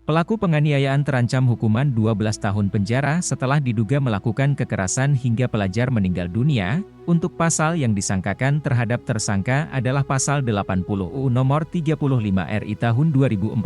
Pelaku penganiayaan terancam hukuman 12 tahun penjara setelah diduga melakukan kekerasan hingga pelajar meninggal dunia. Untuk pasal yang disangkakan terhadap tersangka adalah pasal 80 UU nomor 35 RI tahun 2014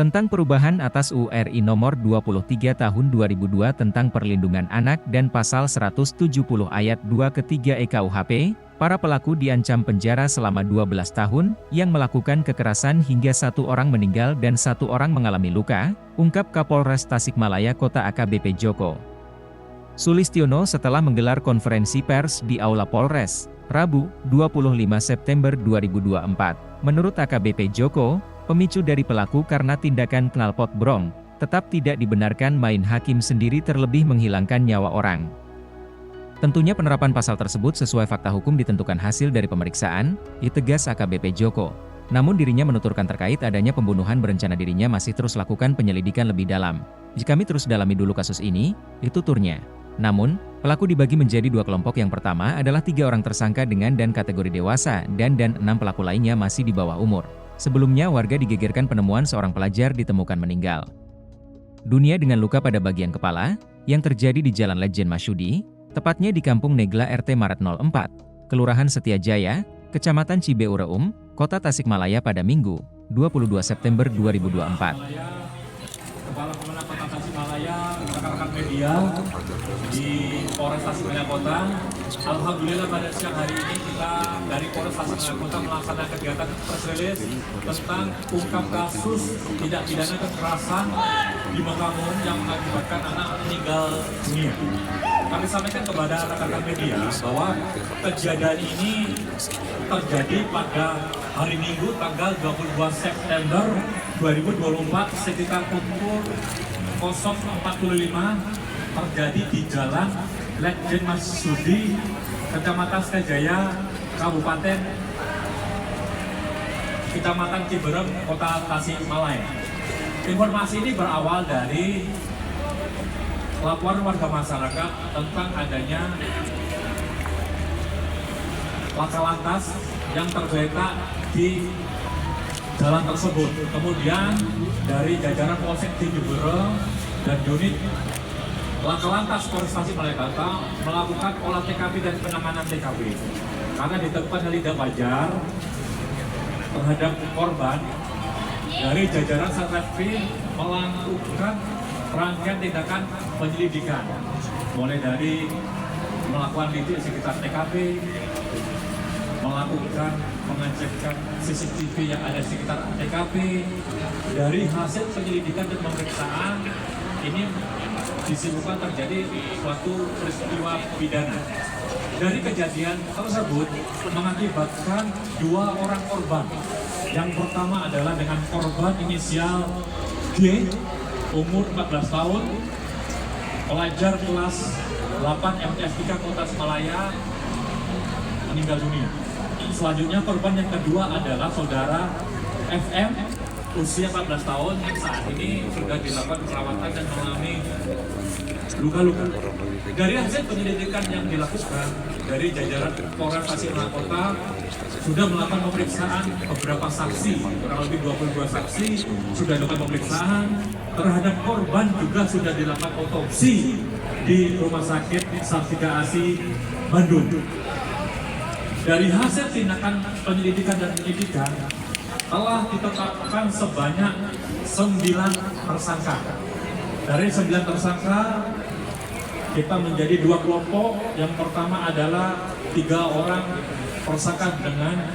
tentang perubahan atas UU RI nomor 23 tahun 2002 tentang perlindungan anak dan pasal 170 ayat 2 ke-3 EKUHP. Para pelaku diancam penjara selama 12 tahun, yang melakukan kekerasan hingga 1 orang meninggal dan 1 orang mengalami luka, ungkap Kapolres Tasikmalaya Kota AKBP Joko Sulistiono setelah menggelar konferensi pers di Aula Polres, Rabu, 25 September 2024. Menurut AKBP Joko, pemicu dari pelaku karena tindakan knalpot brong, tetap tidak dibenarkan main hakim sendiri terlebih menghilangkan nyawa orang. Tentunya penerapan pasal tersebut sesuai fakta hukum ditentukan hasil dari pemeriksaan, tegas AKBP Joko. Namun dirinya menuturkan terkait adanya pembunuhan berencana dirinya masih terus lakukan penyelidikan lebih dalam. Jika kami terus dalami dulu kasus ini, tuturnya. Namun, pelaku dibagi menjadi 2 kelompok. Yang pertama adalah 3 orang tersangka dengan dan kategori dewasa dan 6 pelaku lainnya masih di bawah umur. Sebelumnya warga digegerkan penemuan seorang pelajar ditemukan meninggal dunia dengan luka pada bagian kepala, yang terjadi di Jalan Lejen Masyudi, tepatnya di Kampung Negla RT Maret 04, Kelurahan Setiajaya, Kecamatan Cibeureum, Kota Tasikmalaya pada Minggu, 22 September 2024. Kepala Pemenang Kota Tasikmalaya, rekan-rekan media di Polres Tasikmalaya Kota. Alhamdulillah pada siang hari ini kita dari Polres Tasikmalaya Kota melaksanakan kegiatan press release tentang ungkap kasus tindak pidana kekerasan di Mekamun yang mengakibatkan anak meninggal dunia. Kami sampaikan kepada rekan-rekan media bahwa kejadian ini terjadi pada hari Minggu tanggal 22 September 2024 sekitar pukul 0.45 terjadi di Jalan Lejen Masyudi, Kecamatan Setiajaya, Kecamatan Cibeureum, Kota Tasikmalaya. Informasi ini berawal dari laporan warga masyarakat tentang adanya laka lantas yang tergeletak di jalan tersebut. Kemudian dari jajaran Polsek Cibeureum dan unit laka lantas Polres Tasikmalaya Kota melakukan olah TKP dan penanganan TKP karena ditemukan hal tidak wajar terhadap korban. Dari jajaran Satreskrim melakukan rangkaian tindakan penyelidikan, mulai dari melakukan lidik sekitar TKP, melakukan pengecekan CCTV yang ada di sekitar TKP. Dari hasil penyelidikan dan pemeriksaan ini disimpulkan terjadi suatu peristiwa pidana. Dari kejadian tersebut mengakibatkan 2 orang korban. Yang pertama adalah dengan korban inisial G, umur 14 tahun, pelajar kelas 8 MTS 3 Kota Tasikmalaya, meninggal dunia. Selanjutnya korban yang kedua adalah saudara FM, usia 14 tahun, yang saat ini sudah dilakukan perawatan dan mengalami luka-luka. Dari hasil penyelidikan yang dilakukan dari jajaran Polres Tasikmalaya Kota sudah melakukan pemeriksaan beberapa saksi, kurang lebih 22 saksi sudah dilakukan pemeriksaan. Terhadap korban juga sudah dilakukan otopsi di Rumah Sakit Sartika Asi Bandung. Dari hasil tindakan penyelidikan dan penyidikan telah ditetapkan sebanyak 9 tersangka. Dari 9 tersangka kita menjadi 2 kelompok. Yang pertama adalah 3 orang tersangka dengan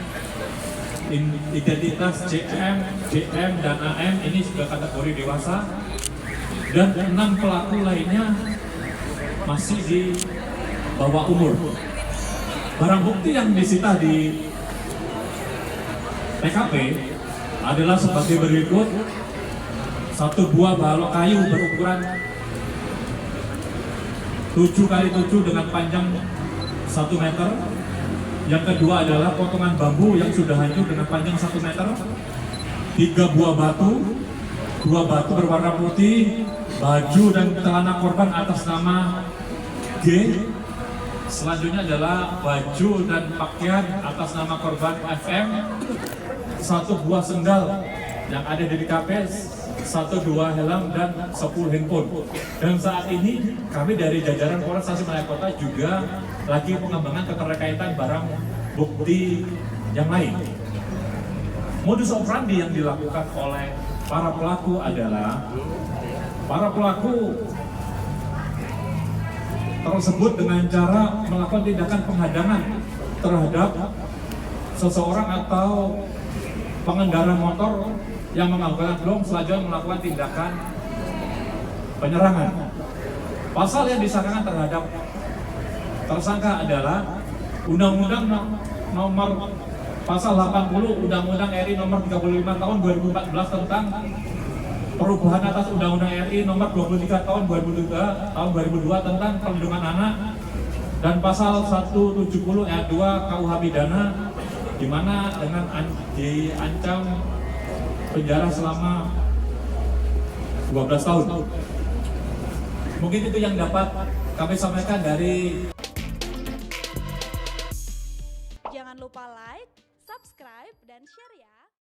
identitas JM, DM, dan AM, ini sudah kategori dewasa, dan 6 pelaku lainnya masih di bawah umur. Barang bukti yang disita di TKP adalah sebagai berikut: 1 buah balok kayu berukuran 7x7 dengan panjang 1 meter. Yang kedua adalah potongan bambu yang sudah hancur dengan panjang 1 meter. 3 buah batu, 2 batu berwarna putih, baju dan celana korban atas nama G. Selanjutnya adalah baju dan pakaian atas nama korban FM. 1 buah sendal yang ada di TKP 1-2 helm dan 10 handphone. Dan saat ini kami dari jajaran Polres Tasikmalaya Kota juga lagi pengembangan keterkaitan barang bukti yang lain. Modus operandi yang dilakukan oleh para pelaku adalah tersebut dengan cara melakukan tindakan penghadangan terhadap seseorang atau pengendara motor yang mengamankan blok, selanjutnya melakukan tindakan penyerangan. Pasal yang disangkakan terhadap tersangka adalah Undang-Undang nomor Pasal 80 Undang-Undang RI nomor 35 tahun 2014 tentang perubahan atas Undang-Undang RI nomor 23 tahun 2002 tentang perlindungan anak, dan pasal 170 ayat 2 KUH pidana, di mana dengan diancam penjara selama 12 tahun. Mungkin itu yang dapat kami sampaikan dari. Jangan lupa like, subscribe, dan share ya.